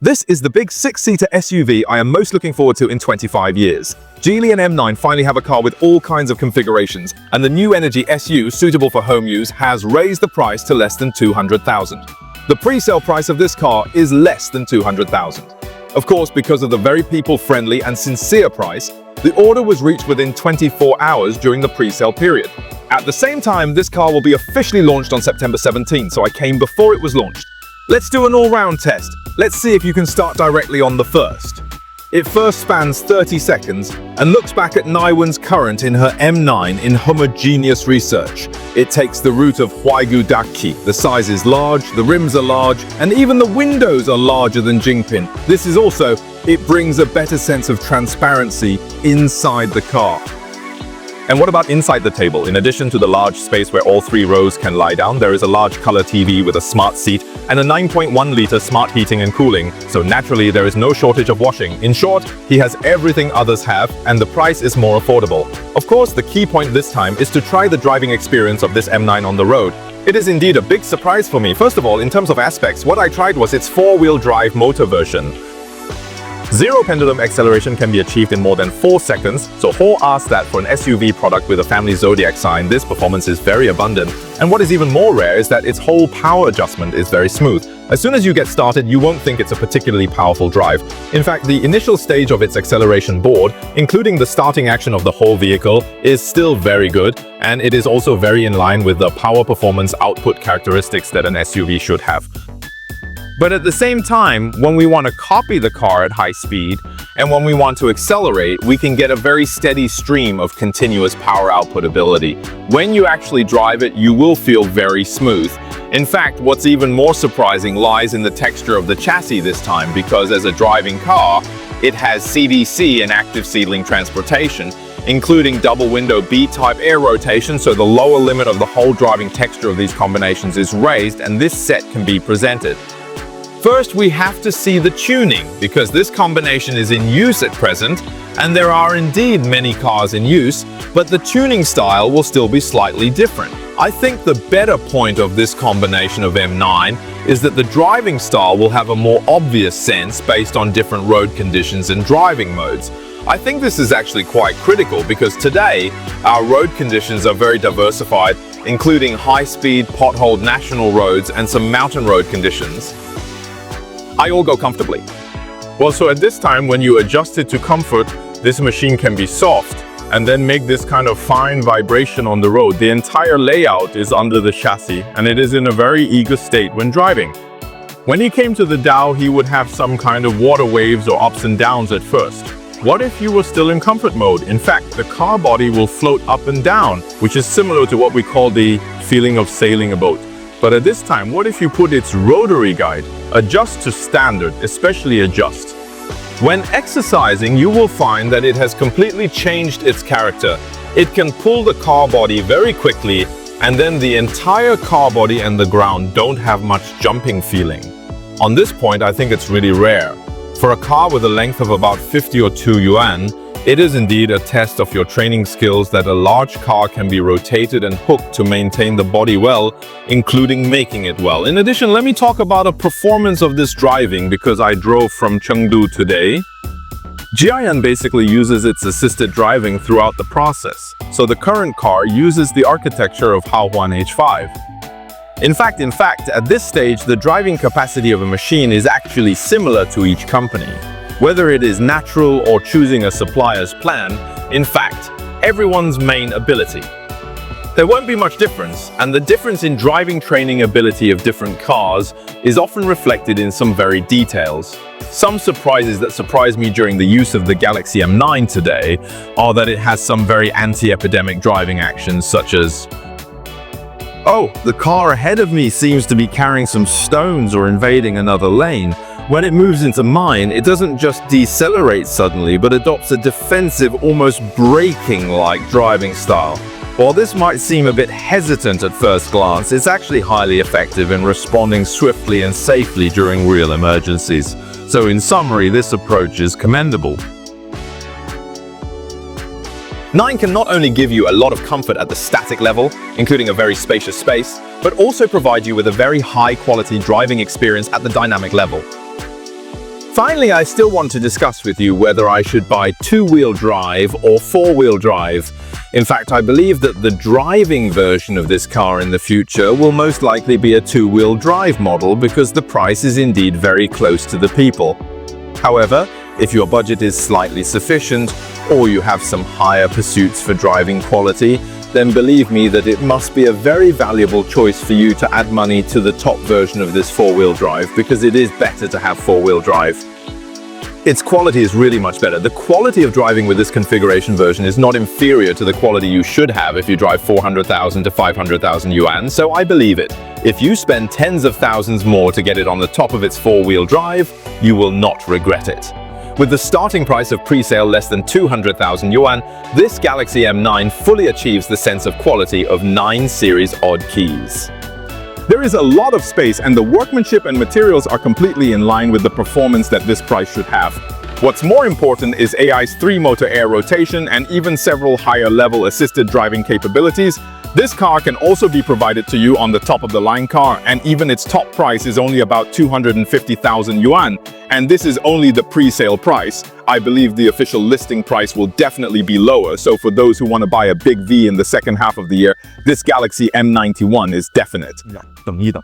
This is the big six-seater SUV I am most looking forward to in 25 years. Geely and M9 finally have a car with all kinds of configurations, and the new Energy SU suitable for home use has raised the price to less than $200,000. The pre-sale price of this car is less than $200,000. Of course, because of the very people-friendly and sincere price, the order was reached within 24 hours during the pre-sale period. At the same time, this car will be officially launched on September 17, so I came before it was launched. Let's do an all-round test. Let's see if you can start directly on the first. It first spans 30 seconds and looks back at Naiwen's current in her M9 in homogeneous research. It takes the route of Huaigu Daki. The size is large, the rims are large, and even the windows are larger than Jingpin. This is also, it brings a better sense of transparency inside the car. And what about inside the table? In addition to the large space where all 3 rows can lie down, there is a large color TV with a smart seat and a 9.1-liter smart heating and cooling, so naturally there is no shortage of washing. In short, he has everything others have, and the price is more affordable. Of course, the key point this time is to try the driving experience of this M9 on the road. It is indeed a big surprise for me. First of all, in terms of aspects, what I tried was its 4-wheel drive motor version. Zero pendulum acceleration can be achieved in more than 4 seconds, so Ho asked that for an SUV product with a family zodiac sign, this performance is very abundant. And what is even more rare is that its whole power adjustment is very smooth. As soon as you get started, you won't think it's a particularly powerful drive. In fact, the initial stage of its acceleration board, including the starting action of the whole vehicle, is still very good, and it is also very in line with the power performance output characteristics that an SUV should have. But at the same time, when we want to copy the car at high speed, and when we want to accelerate, we can get a very steady stream of continuous power output ability. When you actually drive it, you will feel very smooth. In fact, what's even more surprising lies in the texture of the chassis this time, because as a driving car, it has CDC and active sealing transportation, including double window B-type air rotation, so the lower limit of the whole driving texture of these combinations is raised, and this set can be presented. First, we have to see the tuning, because this combination is in use at present, and there are indeed many cars in use, but the tuning style will still be slightly different. I think the better point of this combination of M9 is that the driving style will have a more obvious sense based on different road conditions and driving modes. I think this is actually quite critical because today, our road conditions are very diversified, including high-speed, potholed national roads and some mountain road conditions. I all go comfortably. Well, so at this time, when you adjust it to comfort, this machine can be soft and then make this kind of fine vibration on the road. The entire layout is under the chassis and it is in a very eager state when driving. When he came to the Dow, he would have some kind of water waves or ups and downs at first. What if you were still in comfort mode? In fact, the car body will float up and down, which is similar to what we call the feeling of sailing a boat. But at this time, what if you put its rotary guide? Adjust to standard, especially adjust. When exercising, you will find that it has completely changed its character. It can pull the car body very quickly, and then the entire car body and the ground don't have much jumping feeling. On this point, I think it's really rare. For a car with a length of about 50 or 2 yuan, it is indeed a test of your training skills that a large car can be rotated and hooked to maintain the body well, including making it well. In addition, let me talk about a performance of this driving because I drove from Chengdu today. GIN basically uses its assisted driving throughout the process, so the current car uses the architecture of Haohuan H5. In fact, at this stage, the driving capacity of a machine is actually similar to each company. Whether it is natural or choosing a supplier's plan, in fact, everyone's main ability. There won't be much difference, and the difference in driving training ability of different cars is often reflected in some very details. Some surprises that surprised me during the use of the Galaxy M9 today are that it has some very anti-epidemic driving actions such as, "Oh, the car ahead of me seems to be carrying some stones or invading another lane. When it moves into mine, it doesn't just decelerate suddenly, but adopts a defensive, almost braking-like driving style." While this might seem a bit hesitant at first glance, it's actually highly effective in responding swiftly and safely during real emergencies. So in summary, this approach is commendable. 9 can not only give you a lot of comfort at the static level, including a very spacious space, but also provide you with a very high-quality driving experience at the dynamic level. Finally, I still want to discuss with you whether I should buy two-wheel drive or four-wheel drive. In fact, I believe that the driving version of this car in the future will most likely be a two-wheel drive model because the price is indeed very close to the people. However, if your budget is slightly sufficient or you have some higher pursuits for driving quality, then believe me that it must be a very valuable choice for you to add money to the top version of this four-wheel drive because it is better to have four-wheel drive. Its quality is really much better. The quality of driving with this configuration version is not inferior to the quality you should have if you drive 400,000 to 500,000 yuan, so I believe it. If you spend tens of thousands more to get it on the top of its four-wheel drive, you will not regret it. With the starting price of pre-sale less than 200,000 yuan, this Galaxy M9 fully achieves the sense of quality of 9 series odd keys. There is a lot of space and the workmanship and materials are completely in line with the performance that this price should have. What's more important is AI's 3-motor air rotation and even several higher-level assisted driving capabilities. This car can also be provided to you on the top-of-the-line car, and even its top price is only about 250,000 yuan, and this is only the pre-sale price. I believe the official listing price will definitely be lower, so for those who want to buy a big V in the second half of the year, this Galaxy M91 is definite. 等一等。